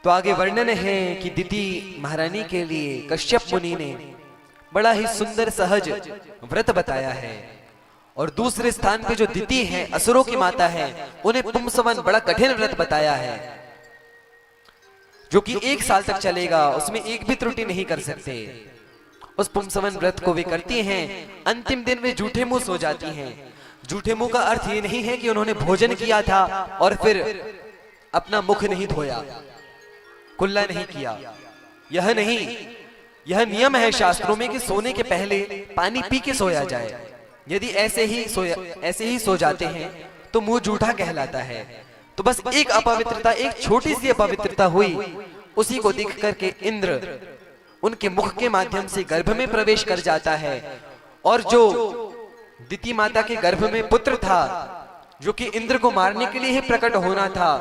तो आगे वर्णन है कि दिति महारानी के लिए कश्यप मुनि ने बड़ा ही सुंदर सहज व्रत बताया है। और दूसरे स्थान पे जो दिति है, असुरों की माता है, उन्हें पुंसवन बड़ा कठिन व्रत बताया है, जो कि 1 साल तक चलेगा, उसमें एक भी त्रुटि नहीं कर सकते। उस पुंसवन व्रत को वे करती हैं। अंतिम दिन वे झूठे मुंह सो जाती हैं। झूठे मुंह का अर्थ ये नहीं है कि उन्होंने भोजन किया था और फिर अपना मुख नहीं धोया, कुल्ला नहीं किया, यह नहीं। यह नियम है शास्त्रों में कि सोने के पहले पानी पी के सोया जाए। यदि ऐसे ही सो जाते हैं तो मुंह झूठा कहलाता है। तो बस एक अपवित्रता, एक छोटी सी अपवित्रता हुई, उसी को देख करके इंद्र उनके मुख के माध्यम से गर्भ में प्रवेश कर जाता है। और जो दिति माता के गर्भ में पुत्र था, जो कि इंद्र को मारने के लिए ही प्रकट होना था,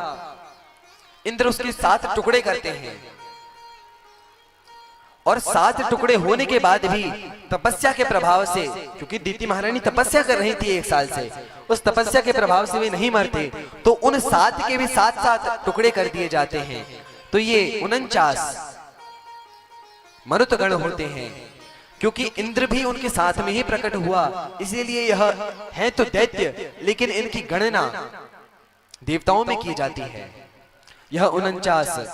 इंद्र उसके 7 टुकड़े करते हैं। और 7 टुकड़े होने के बाद भी तपस्या के प्रभाव से, क्योंकि दिति महारानी तपस्या कर रही थी 1 साल से, उस तपस्या के प्रभाव से वे नहीं मरते, तो उन 7 के भी 7-7 टुकड़े कर दिए जाते हैं। तो ये 49 मरुतगण होते हैं, क्योंकि इंद्र भी उनके साथ में ही प्रकट हुआ, इसीलिए यह है तो दैत्य, लेकिन इनकी गणना देवताओं में की जाती है। यह 49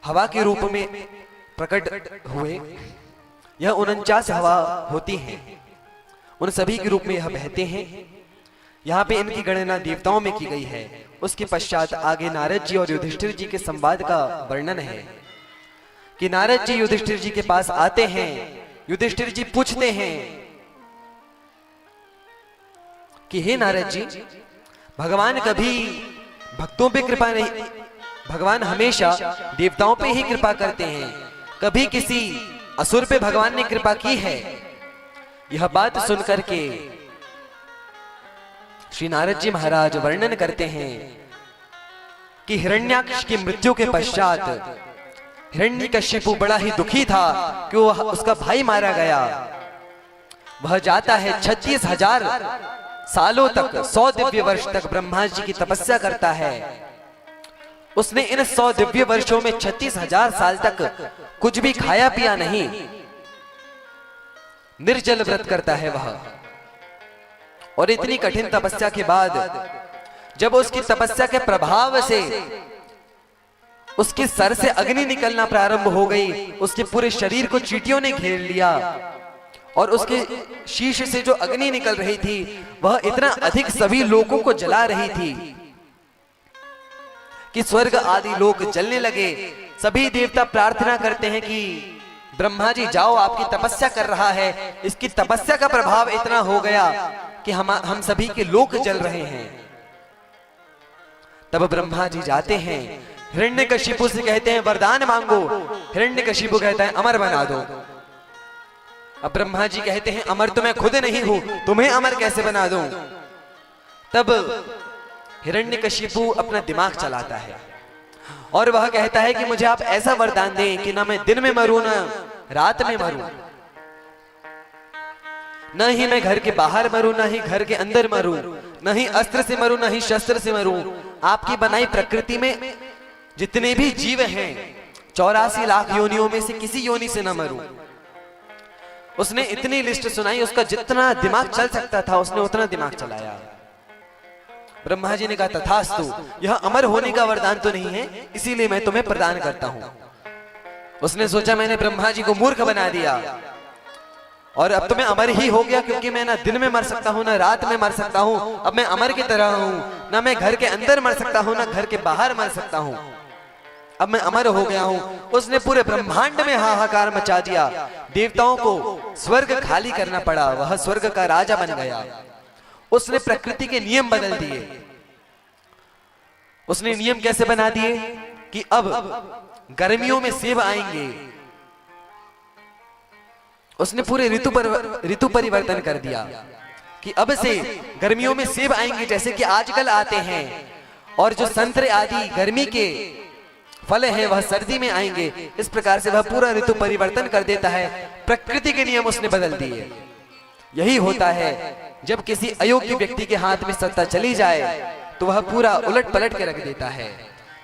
हवा के रूप में प्रकट हुए। यह 49 हवा होती हैं, उन सभी के रूप में यह बहते हैं। यहाँ पे इनकी गणना देवताओं में की गई है। उसके पश्चात आगे नारद जी और युधिष्ठिर जी के संवाद का वर्णन है कि नारद जी युधिष्ठिर जी के पास आते हैं। युधिष्ठिर जी पूछते हैं कि हे नारद जी, भगवान कभी भक्तों पे कृपा नहीं, भगवान हमेशा देवताओं पे ही कृपा करते हैं, कभी किसी असुर पे भगवान ने कृपा की है? यह बात सुनकर के श्री नारद जी महाराज वर्णन करते हैं कि हिरण्याक्ष की मृत्यु के पश्चात हिरण्यकशिपु बड़ा ही दुखी था कि उसका भाई मारा गया। वह जाता है 36,000 सालों तक, 100 दिव्य वर्ष तक ब्रह्मा जी की तपस्या करता है। उसने इन 100 दिव्य वर्षों में 36,000 साल तक कुछ भी खाया पिया नहीं, निर्जल व्रत करता है वह। और इतनी कठिन तपस्या के बाद जब उसकी तपस्या के प्रभाव से उसके सर से अग्नि निकलना प्रारंभ हो गई, उसके पूरे शरीर को चींटियों ने घेर लिया, और उसके शीश से जो अग्नि निकल रही थी वह इतना अधिक सभी लोगों को जला रही थी कि स्वर्ग आदि लोक जलने लगे। सभी देवता प्रार्थना करते हैं कि ब्रह्मा जी जाओ, आपकी तपस्या कर रहा है। इसकी तपस्या का प्रभाव इतना हो गया कि हम सभी के लोक जल रहे हैं। तब ब्रह्मा जी जाते हैं, हिरण्यकशिपु से कहते हैं वरदान मांगो। हिरण्यकशिपु कहता है अमर बना दो। अब ब्रह्मा जी कहते हैं अमर तो मैं खुद नहीं हूं, तुम्हें अमर कैसे बना दूं? तब हिरण्यकशिपु अपना दिमाग चलाता है और वह कहता है कि मुझे आप ऐसा वरदान दें कि ना मैं दिन में मरूं ना रात में मरूं, न ही मैं घर के बाहर मरूं ना ही घर के अंदर मरूं, न ही अस्त्र से मरूं ना ही शस्त्र से मरूं। आपकी बनाई प्रकृति में जितने भी जीव हैं 84 लाख योनियों में से किसी योनि से न मरूं। उसने इतनी लिस्ट सुनाई, उसका जितना दिमाग चल सकता था उसने उतना दिमाग चलाया। ब्रह्मा जी ने कहा तथास्तु, यह अमर होने का वरदान तो नहीं है, इसीलिए मैं तुम्हें प्रदान करता हूं। उसने सोचा मैंने ब्रह्मा जी को मूर्ख बना दिया और अब तो मैं अमर ही हो गया, क्योंकि मैं ना दिन में मर सकता हूं ना रात में मर सकता हूं। अब मैं अमर की तरह हूं, ना मैं घर के अंदर मर सकता हूं ना घर के बाहर मर सकता हूं। अब मैं अमर हो गया हूं। उसने पूरे ब्रह्मांड में हाहाकार मचा दिया। देवताओं को स्वर्ग खाली करना पड़ा, वह स्वर्ग का राजा बन गया। उसने प्रकृति के नियम बदल दिए। उसने नियम कैसे बना दिए कि अब गर्मियों में सेब आएंगे। उसने पूरे ऋतु परिवर्तन कर दिया कि अब से गर्मियों में सेब आएंगे जैसे कि आजकल आते हैं, और जो संतरे आदि गर्मी के फल हैं वह सर्दी में आएंगे। इस प्रकार से वह पूरा ऋतु परिवर्तन कर देता है। प्रकृति के नियम उसने बदल दिए। यही होता है जब किसी अयोग्य व्यक्ति के हाथ में सत्ता चली जाए तो वह पूरा उलट पलट के रख देता है।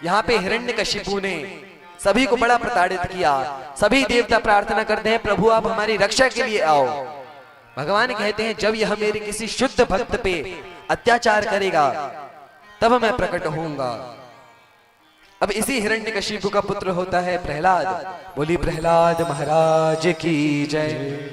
यहाँ पे हिरण्यकशिपु ने सभी को बड़ा प्रताड़ित किया। सभी देवता प्रार्थना करते हैं प्रभु आप हमारी रक्षा के लिए आओ। भगवान कहते हैं जब यह मेरे किसी शुद्ध भक्त पे अत्याचार करेगा तब मैं प्रकट होऊंगा। अब इसी हिरण्यकशिपु का पुत्र होता है प्रहलाद। बोली प्रहलाद महाराज की जय।